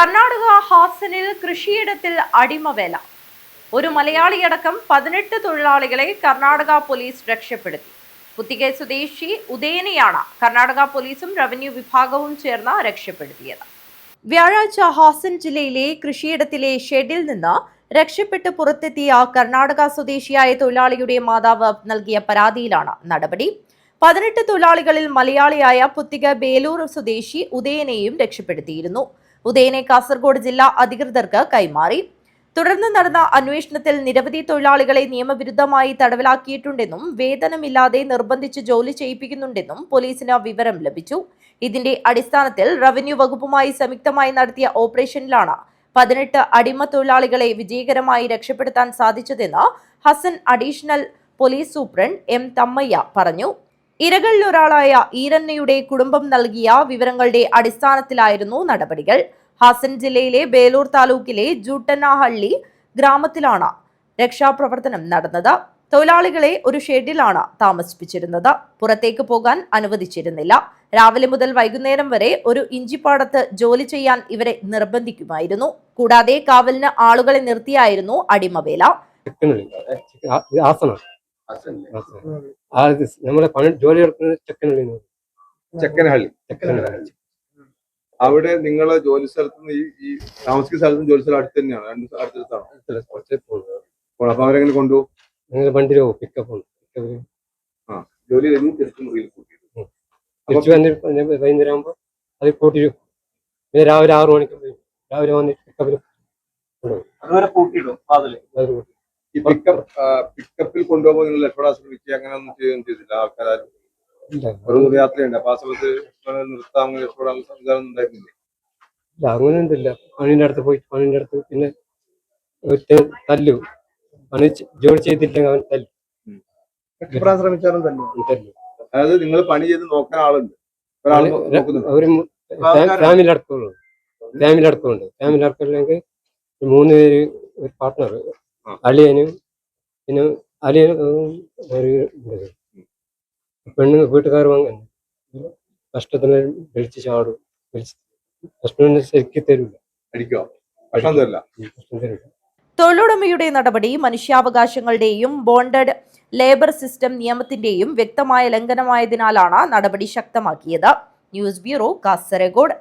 കർണാടക ഹാസനിൽ കൃഷിയിടത്തിൽ അടിമവേല. ഒരു മലയാളിയടക്കം 18 തൊഴിലാളികളെ കർണാടക പോലീസ് രക്ഷപ്പെടുത്തി. പുത്തികെ സ്വദേശി ഉദയനെയാണ് കർണാടക പോലീസും റവന്യൂ വിഭാഗവും ചേർന്ന് രക്ഷപ്പെടുത്തിയത്. വ്യാഴാഴ്ച ഹാസൻ ജില്ലയിലെ കൃഷിയിടത്തിലെ ഷെഡിൽ നിന്ന് രക്ഷപ്പെട്ട് പുറത്തെത്തിയ കർണാടക സ്വദേശിയായ തൊഴിലാളിയുടെ മാതാവ് നൽകിയ പരാതിയിലാണ് നടപടി. 18 തൊഴിലാളികളിൽ മലയാളിയായ പുത്തിക ബേലൂർ സ്വദേശി ഉദയനെയും രക്ഷപ്പെടുത്തിയിരുന്നു. ഉദയനെ കാസർഗോഡ് ജില്ലാ അധികൃതർക്ക് കൈമാറി. തുടർന്ന് നടന്ന അന്വേഷണത്തിൽ നിരവധി തൊഴിലാളികളെ നിയമവിരുദ്ധമായി തടവിലാക്കിയിട്ടുണ്ടെന്നും വേതനമില്ലാതെ നിർബന്ധിച്ച് ജോലി ചെയ്യിപ്പിക്കുന്നുണ്ടെന്നും പോലീസിന് വിവരം ലഭിച്ചു. ഇതിന്റെ അടിസ്ഥാനത്തിൽ റവന്യൂ വകുപ്പുമായി സംയുക്തമായി നടത്തിയ ഓപ്പറേഷനിലാണ് 18 അടിമ തൊഴിലാളികളെ വിജയകരമായി രക്ഷപ്പെടുത്താൻ സാധിച്ചതെന്ന് Hassan additional police superintendent M Thammaiah പറഞ്ഞു. ഇരകളിലൊരാളായ ഈരന്നയുടെ കുടുംബം നൽകിയ വിവരങ്ങളുടെ അടിസ്ഥാനത്തിലായിരുന്നു നടപടികൾ. ഹാസൻ ജില്ലയിലെ ബേലൂർ താലൂക്കിലെ ജൂട്ടനഹള്ളി ഗ്രാമത്തിലാണ് രക്ഷാപ്രവർത്തനം നടന്നത്. തൊഴിലാളികളെ ഒരു ഷെഡിലാണ് താമസിപ്പിച്ചിരുന്നത്. പുറത്തേക്ക് പോകാൻ അനുവദിച്ചിരുന്നില്ല. രാവിലെ മുതൽ വൈകുന്നേരം വരെ ഒരു ഇഞ്ചിപ്പാടത്ത് ജോലി ചെയ്യാൻ ഇവരെ നിർബന്ധിക്കുമായിരുന്നു. കൂടാതെ കാവലിന് ആളുകളെ നിർത്തിയായിരുന്നു അടിമവേല. നമ്മളെ ജോലി എടുക്കുന്നത് ചെക്കനഹള്ളി. അവിടെ നിങ്ങളെ ജോലി സ്ഥലത്ത് ഈ താമസിക്കുന്ന സ്ഥലത്തും ജോലി സ്ഥലം അടുത്ത് തന്നെയാണ്? അപ്പൊ അവരെങ്ങനെ കൊണ്ടുപോകും? വണ്ടി പിക്കപ്പ് ജോലി കഴിഞ്ഞ് തിരിച്ചു മുറിയിൽ വൈകുന്നേരം ആകുമ്പോ അത് കൂട്ടി രാവിലെ 6 മണിക്ക് പോയി രാവിലെ വന്ന് പിക്കപ്പിൽ ഈ പിക്കപ്പിൽ കൊണ്ടുപോകുമ്പോൾ നിങ്ങൾ രക്ഷപ്പെടാൻ ശ്രമിക്കുക, അങ്ങനെ ഒന്നും ചെയ്തില്ല? ആൾക്കാരും ഒരു യാത്രയുണ്ട്, അപ്പൊ ആ സമയത്ത് നിർത്താൻ രക്ഷപ്പെടാനുള്ള സംവിധാനം ഉണ്ടായിരുന്നില്ലേ? അങ്ങനെ ഒന്നുമില്ല. പണിന്റെ അടുത്ത് പോയി പണിന്റെ അടുത്ത് പിന്നെ തല്ലു, പണി ജോലി ചെയ്തില്ലെങ്കിൽ അവൻ തല്ലു. രക്ഷപ്പെടാൻ ശ്രമിച്ചാലും തല്ലു. അതായത് നിങ്ങൾ പണി ചെയ്ത് നോക്കാൻ ആളുണ്ട്, അവര് ഫാമിലി അടക്കമുണ്ട്. ഫാമിലി അടക്കമില്ലെങ്കിൽ 3 പേര്, ഒരു പാർട്ട്ണർ, അളിയനും പിന്നെ അളിയനും പെണ്ണ് വീട്ടുകാർ വാങ്ങാൻ കഷ്ടത്തിന് വിളിച്ച് ചാടും. കഷ്ടം ശരിക്കും തരില്ല, അടിക്കോ? ഭക്ഷണം തരില്ല. തൊഴിലുടമയുടെ നടപടി മനുഷ്യാവകാശങ്ങളുടെയും ബോണ്ടഡ് ലേബർ സിസ്റ്റം നിയമത്തിന്റെയും വ്യക്തമായ ലംഘനമായതിനാലാണ് നടപടി ശക്തമാക്കിയത്. News bureau, Kasaragod.